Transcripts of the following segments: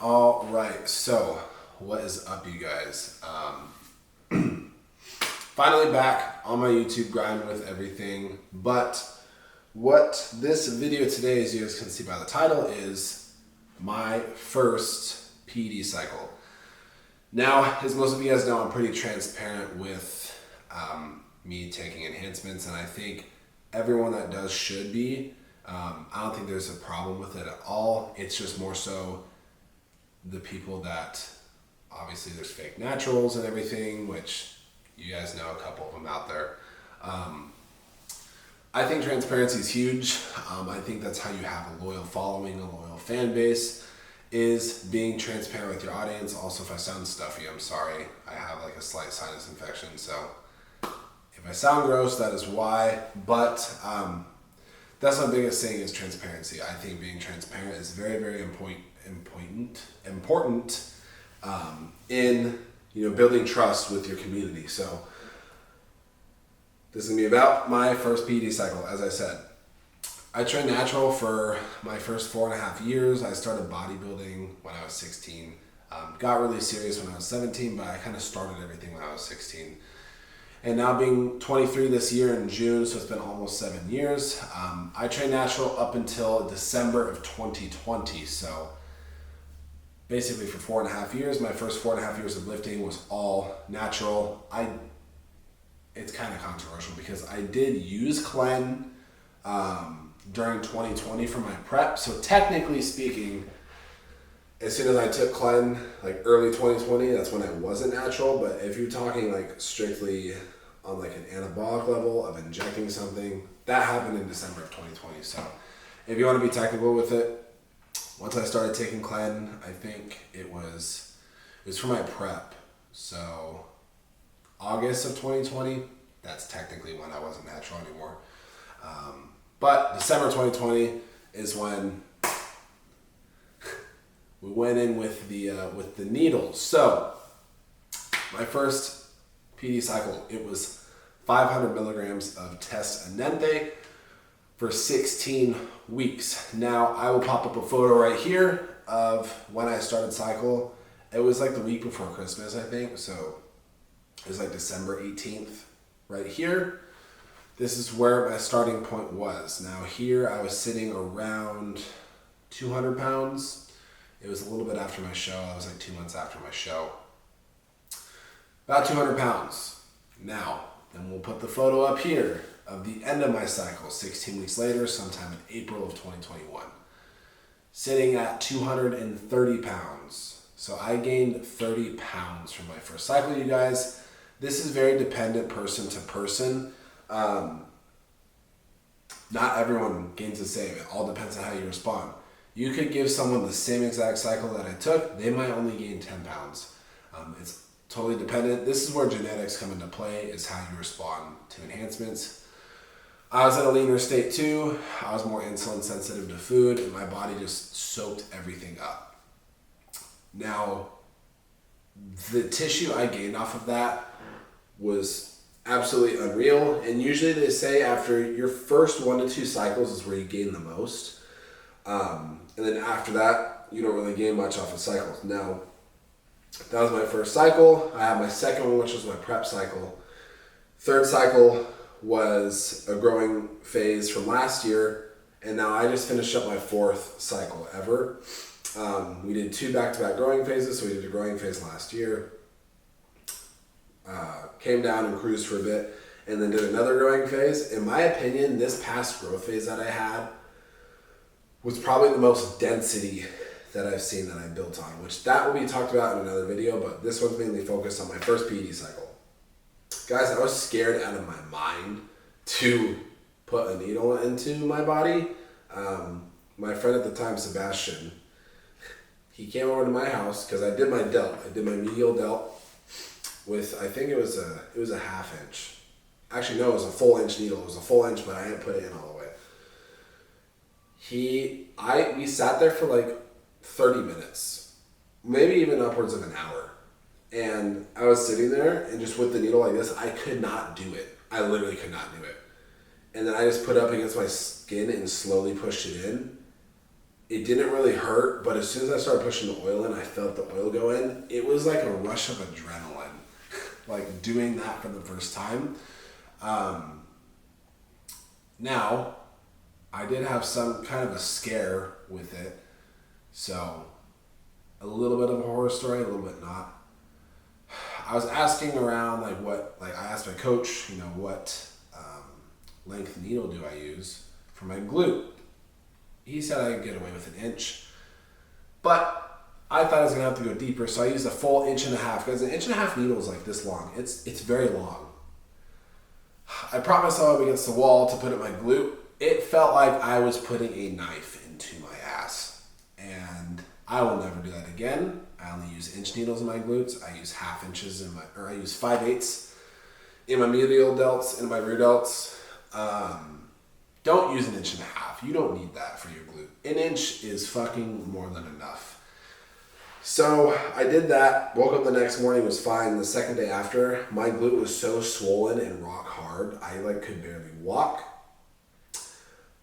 All right, so what is up, you guys? Finally back on my YouTube grind with everything, but what this video today, as you guys can see by the title, is my first PED cycle. Now, as most of you guys know, I'm pretty transparent with me taking enhancements, and I think everyone that does should be. I don't think there's a problem with it at all. It's just more so the people that, obviously there's fake naturals and everything, which you guys know a couple of them out there. I think transparency is huge. I think that's how you have a loyal following, a loyal fan base, is being transparent with your audience. Also, if I sound stuffy, I'm sorry. I have like a slight sinus infection, so if I sound gross, that is why. But that's my biggest thing, is transparency. I think being transparent is very, very important in building trust with your community. So this is gonna be about my first PED cycle. As I said, I trained natural for my first 4.5 years. I started bodybuilding when I was 16. Got really serious when I was 17, but I kind of started everything when I was 16. And now being 23 this year in June, so it's been almost 7 years. I trained natural up until December of 2020. So basically for 4.5 years, my first 4.5 years of lifting was all natural. It's kind of controversial because I did use Clen during 2020 for my prep. So technically speaking, as soon as I took Clen, like early 2020, that's when I wasn't natural. But if you're talking like strictly on like an anabolic level of injecting something, that happened in December of 2020. So if you want to be technical with it, once I started taking Clen, I think it was for my prep. So August of 2020, that's technically when I wasn't natural anymore. But December 2020 is when we went in with the needles. So my first PED cycle, it was 500 milligrams of test anenthe for 16 weeks. Now I will pop up a photo right here of when I started cycle. It was like the week before Christmas, I think. So it was like December 18th right here. This is where my starting point was. Now here I was sitting around 200 pounds. It was a little bit after my show. I was like 2 months after my show. About 200 pounds. Now, then we'll put the photo up here of the end of my cycle, 16 weeks later, sometime in April of 2021. Sitting at 230 pounds. So I gained 30 pounds from my first cycle, you guys. This is very dependent person to person. Not everyone gains the same. It all depends on how you respond. You could give someone the same exact cycle that I took, they might only gain 10 pounds. It's totally dependent. This is where genetics come into play, is how you respond to enhancements. I was in a leaner state too. I was more insulin sensitive to food, and my body just soaked everything up. Now, the tissue I gained off of that was absolutely unreal. And usually they say after your first 1 to 2 cycles is where you gain the most. And then after that, you don't really gain much off of cycles. Now, that was my first cycle. I had my second one, which was my prep cycle. Third cycle was a growing phase from last year, and now I just finished up my 4th cycle ever. We did 2 back-to-back growing phases, so we did a growing phase last year. Came down and cruised for a bit, and then did another growing phase. In my opinion, this past growth phase that I had was probably the most density that I've seen that I built on, which that will be talked about in another video, but this one's mainly focused on my first PED cycle. Guys, I was scared out of my mind to put a needle into my body. My friend at the time, Sebastian, he came over to my house because I did my delt. I did my medial delt with, I think it was a half inch. Actually, no, it was a full inch needle. It was a full inch, but I didn't put it in all the way. We sat there for like 30 minutes, maybe even upwards of an hour. And I was sitting there and just with the needle like this, I could not do it. I literally could not do it. And then I just put it up against my skin and slowly pushed it in. It didn't really hurt, but as soon as I started pushing the oil in, I felt the oil go in. It was like a rush of adrenaline, like doing that for the first time. Now, I did have some kind of a scare with it, so a little bit of a horror story, a little bit not. I was asking around, I asked my coach, what length needle do I use for my glute? He said I could get away with 1 inch, but I thought I was gonna have to go deeper, so I used a full 1.5 inches, because 1.5 inch needle is like this long. It's very long. I propped myself up against the wall to put in my glute. It felt like I was putting a knife into my ass, and I will never do that again. I only use inch needles in my glutes. I use 1/2 inches I use 5/8 in my medial delts and my rear delts. Don't use 1.5 inches. You don't need that for your glute. 1 inch is fucking more than enough. So I did that, woke up the next morning, was fine. The second day after, my glute was so swollen and rock hard, I could barely walk.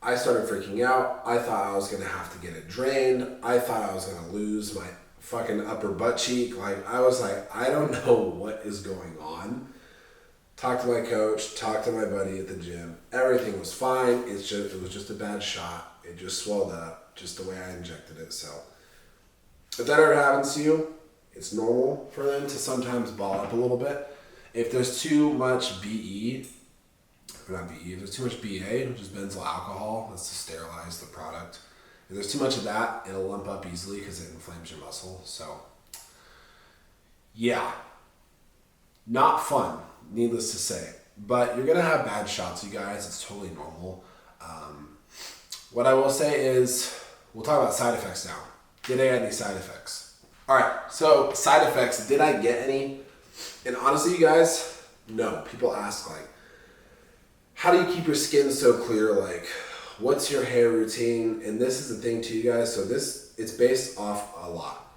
I started freaking out. I thought I was gonna have to get it drained. I thought I was gonna lose my fucking upper butt cheek. I was like, I don't know what is going on. Talked to my coach, talked to my buddy at the gym. Everything was fine. It was just a bad shot. It just swelled up, just the way I injected it. So if that ever happens to you, it's normal for them to sometimes ball up a little bit. If there's too much if there's too much BA, which is benzyl alcohol, that's to sterilize the product. If there's too much of that, it'll lump up easily because it inflames your muscle. So, yeah, not fun, needless to say. But you're going to have bad shots, you guys. It's totally normal. What I will say is, we'll talk about side effects now. Did I get any side effects? All right, so side effects, did I get any? And honestly, you guys, no. People ask, how do you keep your skin so clear? What's your hair routine? And this is the thing too, you guys. So it's based off a lot.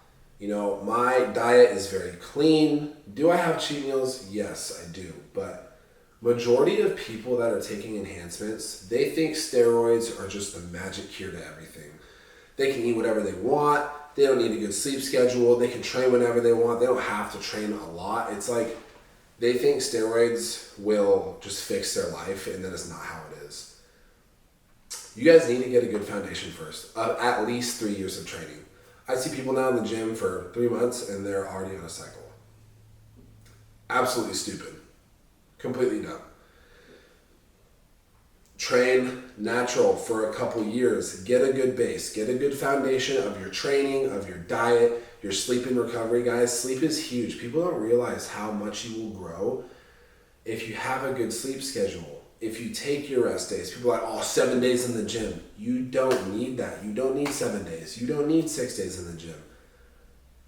My diet is very clean. Do I have cheat meals? Yes, I do. But majority of people that are taking enhancements, they think steroids are just the magic cure to everything. They can eat whatever they want. They don't need a good sleep schedule. They can train whenever they want. They don't have to train a lot. It's like they think steroids will just fix their life, and that is not how it is. You guys need to get a good foundation first, at least 3 years of training. I see people now in the gym for 3 months, and they're already on a cycle. Absolutely stupid. Completely dumb. Train natural for a couple years. Get a good base. Get a good foundation of your training, of your diet, your sleep and recovery, guys. Sleep is huge. People don't realize how much you will grow if you have a good sleep schedule. If you take your rest days. People are like, 7 days in the gym. You don't need that. You don't need 7 days. You don't need 6 days in the gym.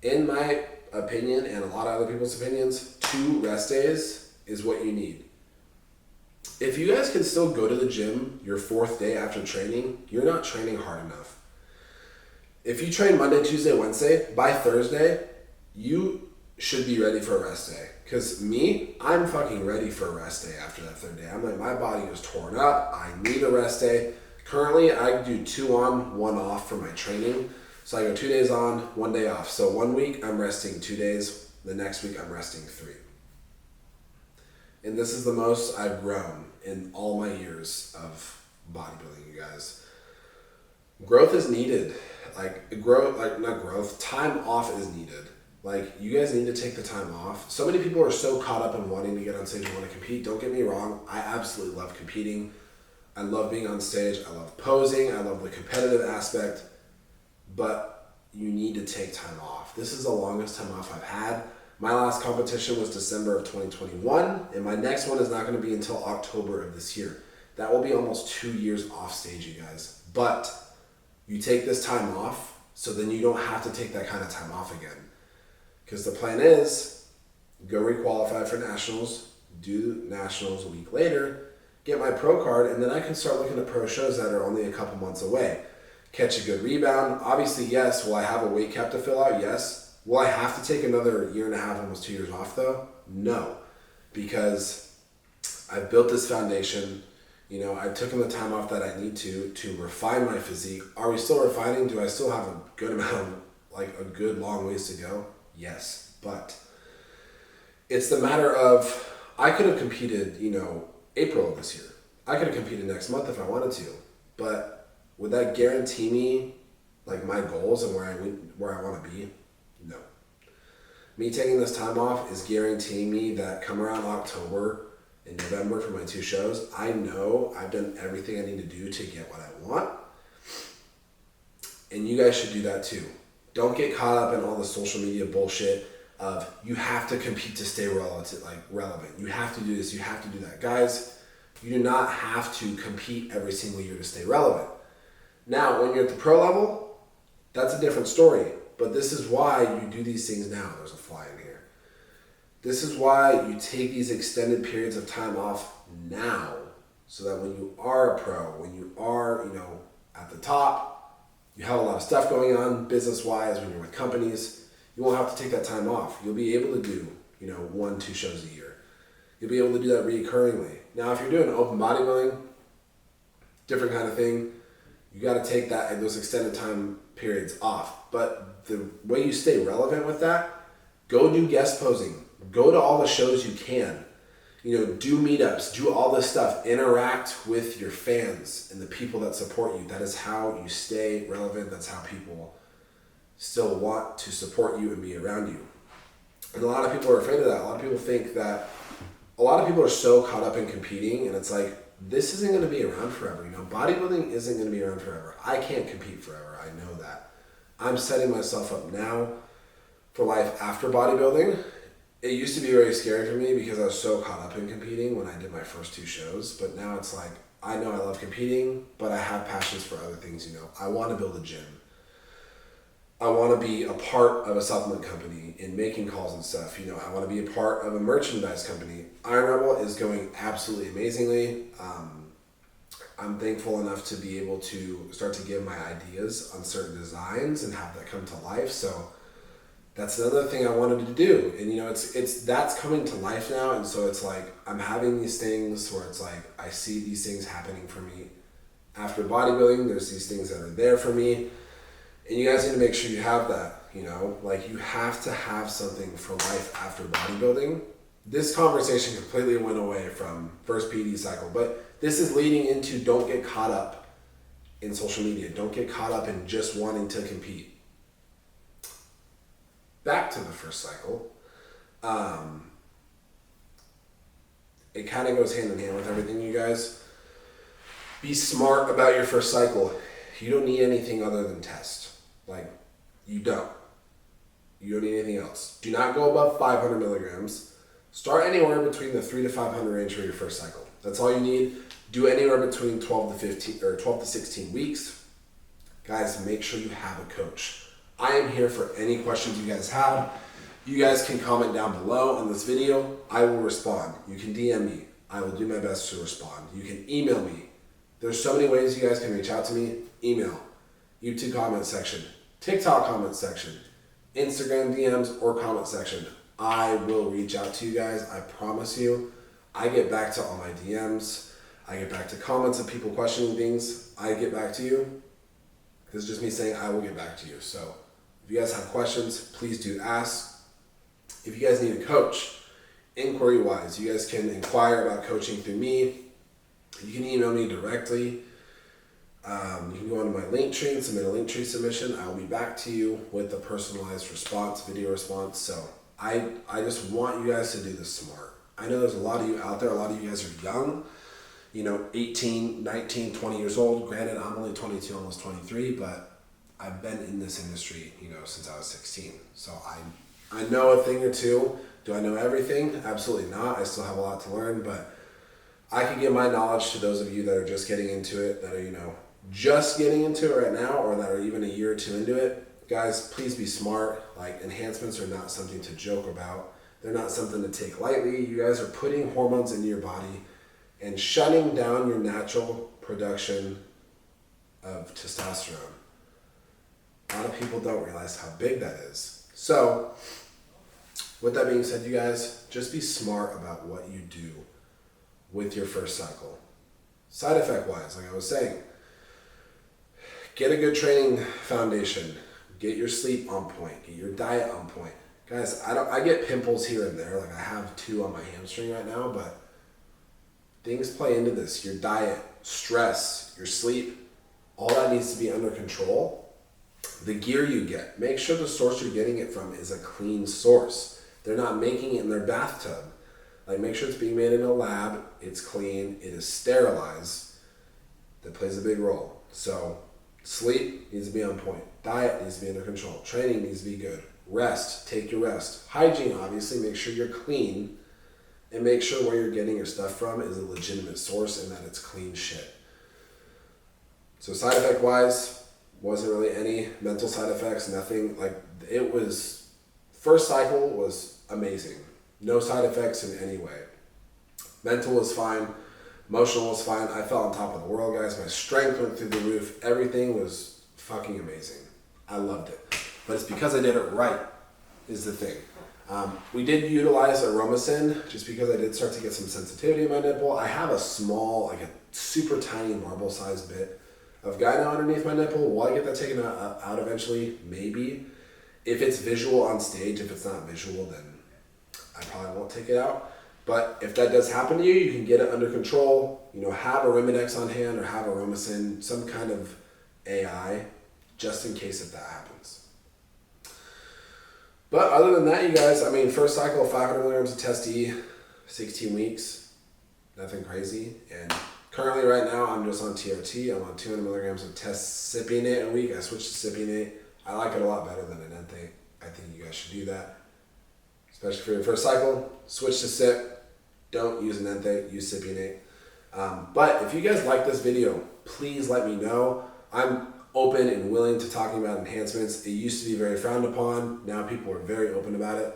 In my opinion, and a lot of other people's opinions, 2 rest days is what you need. If you guys can still go to the gym your 4th day after training, you're not training hard enough. If you train Monday, Tuesday, Wednesday, by Thursday, you should be ready for a rest day. Because me, I'm fucking ready for a rest day after that 3rd day. I'm like, my body is torn up. I need a rest day. Currently, I do 2 on, 1 off for my training. So I go 2 days on, 1 day off. So 1 week, I'm resting 2 days. The next week, I'm resting 3. And this is the most I've grown in all my years of bodybuilding, you guys. Growth is needed. Time off is needed. You guys need to take the time off. So many people are so caught up in wanting to get on stage and want to compete. Don't get me wrong. I absolutely love competing. I love being on stage. I love posing. I love the competitive aspect. But you need to take time off. This is the longest time off I've had. My last competition was December of 2021, and my next one is not going to be until October of this year. That will be almost 2 years off stage, you guys. But you take this time off, so then you don't have to take that kind of time off again. Because the plan is, go requalify for nationals, do nationals a week later, get my pro card, and then I can start looking at pro shows that are only a couple months away. Catch a good rebound. Obviously, yes. Will I have a weight cap to fill out? Yes. Will I have to take another 1.5 years, almost 2 years off though? No, because I've built this foundation. You know, I've taken the time off that I need to refine my physique. Are we still refining? Do I still have a good amount, like a good long ways to go? Yes, but it's the matter of, I could have competed, you know, April of this year. I could have competed next month if I wanted to, but would that guarantee me like my goals and where I want to be? No. Me taking this time off is guaranteeing me that come around October and November for my 2 shows, I know I've done everything I need to do to get what I want. And you guys should do that too. Don't get caught up in all the social media bullshit of you have to compete to stay relevant. You have to do this, you have to do that. Guys, you do not have to compete every single year to stay relevant. Now, when you're at the pro level, that's a different story. But this is why you do these things now. There's a fly in here. This is why you take these extended periods of time off now, so that when you are a pro, when you are, you know, at the top, you have a lot of stuff going on business-wise, when you're with companies, you won't have to take that time off. You'll be able to do, you know, 1-2 shows a year. You'll be able to do that reoccurringly. Now, if you're doing open bodybuilding, different kind of thing, you got to take those extended time periods off. But the way you stay relevant with that, go do guest posing. Go to all the shows you can. You know, do meetups, do all this stuff. Interact with your fans and the people that support you. That is how you stay relevant. That's how people still want to support you and be around you. And a lot of people are afraid of that. A lot of people think that, a lot of people are so caught up in competing, and it's like, this isn't going to be around forever. You know, bodybuilding isn't going to be around forever. I can't compete forever. I know that. I'm setting myself up now for life after bodybuilding. It used to be very scary for me because I was so caught up in competing when I did my first 2 shows. But now it's like, I know I love competing, but I have passions for other things. You know, I want to build a gym. I want to be a part of a supplement company in making calls and stuff. You know, I want to be a part of a merchandise company. Iron Rebel is going absolutely amazingly. I'm thankful enough to be able to start to give my ideas on certain designs and have that come to life. So that's another thing I wanted to do. And you know, that's coming to life now. And so it's like, I'm having these things where it's like, I see these things happening for me. After bodybuilding, there's these things that are there for me. And you guys need to make sure you have that, you know, like you have to have something for life after bodybuilding. This conversation completely went away from first PED cycle, but this is leading into, don't get caught up in social media. Don't get caught up in just wanting to compete. Back to the first cycle. It kind of goes hand in hand with everything, you guys. Be smart about your first cycle. You don't need anything other than test. Like, you don't. You don't need anything else. Do not go above 500 milligrams. Start anywhere between the 300 to 500 range for your first cycle. That's all you need. Do anywhere between 12 to 16 weeks. Guys, make sure you have a coach. I am here for any questions you guys have. You guys can comment down below on this video. I will respond. You can DM me. I will do my best to respond. You can email me. There's so many ways you guys can reach out to me. Email, YouTube comment section, TikTok comment section, Instagram DMs or comment section. I will reach out to you guys. I promise you. I get back to all my DMs. I get back to comments of people questioning things. I get back to you. This is just me saying I will get back to you. So if you guys have questions, please do ask. If you guys need a coach, inquiry-wise, you guys can inquire about coaching through me. You can email me directly. You can go onto my link tree and submit a link tree submission. I will be back to you with a personalized response, video response. So I just want you guys to do this smart. I know there's a lot of you out there. A lot of you guys are young, you know, 18, 19, 20 years old. Granted, I'm only 22, almost 23, but I've been in this industry, you know, since I was 16. So I know a thing or two. Do I know everything? Absolutely not. I still have a lot to learn, but I can give my knowledge to those of you that are just getting into it, that are, you know, just getting into it right now, or that are even a year or two into it. Guys, please be smart. Like, enhancements are not something to joke about. They're not something to take lightly. You guys are putting hormones into your body and shutting down your natural production of testosterone. A lot of people don't realize how big that is. So, with that being said, you guys, just be smart about what you do with your first cycle. Side effect wise, like I was saying, get a good training foundation. Get your sleep on point. Get your diet on point. Guys, I get pimples here and there. Like I have 2 on my hamstring right now, but things play into this. Your diet, stress, your sleep, all that needs to be under control. The gear you get, make sure the source you're getting it from is a clean source. They're not making it in their bathtub. Like make sure it's being made in a lab, it's clean, it is sterilized. That plays a big role. So sleep needs to be on point. Diet needs to be under control. Training needs to be good. Rest, take your rest. Hygiene, obviously, make sure you're clean and make sure where you're getting your stuff from is a legitimate source and that it's clean shit. So side effect wise, wasn't really any mental side effects, nothing. Like it was, first cycle was amazing. No side effects in any way. Mental was fine. Emotional was fine. I felt on top of the world, guys. My strength went through the roof. Everything was fucking amazing. I loved it. But it's because I did it right is the thing. We did utilize Aromacin just because I did start to get some sensitivity in my nipple. I have a small, like a super tiny marble sized bit of gyno underneath my nipple. Will I get that taken out eventually? Maybe. If it's visual on stage, if it's not visual, then I probably won't take it out. But if that does happen to you, you can get it under control. You know, have a Arimidex on hand or have Aromacin, some kind of AI, just in case if that happens. But other than that, you guys, I mean, first cycle of 500 milligrams of Test E, 16 weeks, nothing crazy. And currently right now, I'm just on TRT. I'm on 200 milligrams of Test Cypionate a week. I switched to Cypionate. I like it a lot better than an Enthate. I think you guys should do that. Especially for your first cycle, switch to Cyp. Don't use an Enthate, use Cypionate. But if you guys like this video, please let me know. I'm open and willing to talking about enhancements. It used to be very frowned upon. Now people are very open about it.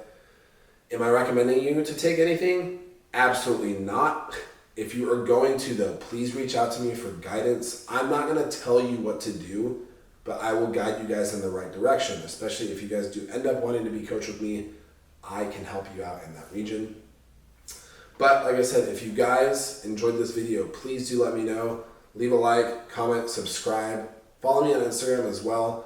Am I recommending you to take anything? Absolutely not. If you are going to though, please reach out to me for guidance. I'm not gonna tell you what to do, but I will guide you guys in the right direction, especially if you guys do end up wanting to be coached with me. I can help you out in that region. But like I said, if you guys enjoyed this video, please do let me know. Leave a like, comment, subscribe. Follow me on Instagram as well.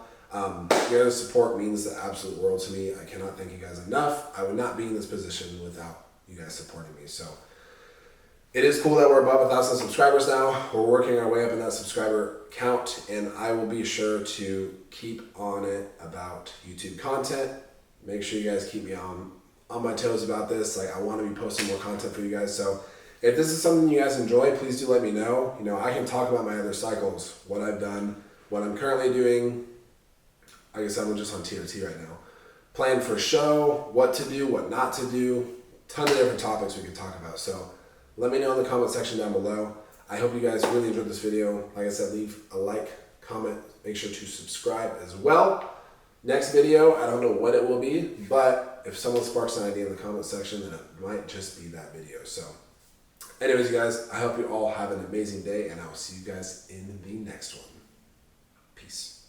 Your support means the absolute world to me. I cannot thank you guys enough. I would not be in this position without you guys supporting me. So it is cool that we're above 1,000 subscribers now. We're working our way up in that subscriber count, and I will be sure to keep on it about YouTube content. Make sure you guys keep me on my toes about this. Like I want to be posting more content for you guys. So if this is something you guys enjoy, please do let me know. You know, I can talk about my other cycles, what I've done, what I'm currently doing. Like I said, I'm just on TRT right now. Plan for show, what to do, what not to do. Ton of different topics we could talk about. So let me know in the comment section down below. I hope you guys really enjoyed this video. Like I said, leave a like, comment, make sure to subscribe as well. Next video, I don't know what it will be, but if someone sparks an idea in the comment section, then it might just be that video. So anyways, you guys, I hope you all have an amazing day, and I will see you guys in the next one. Peace.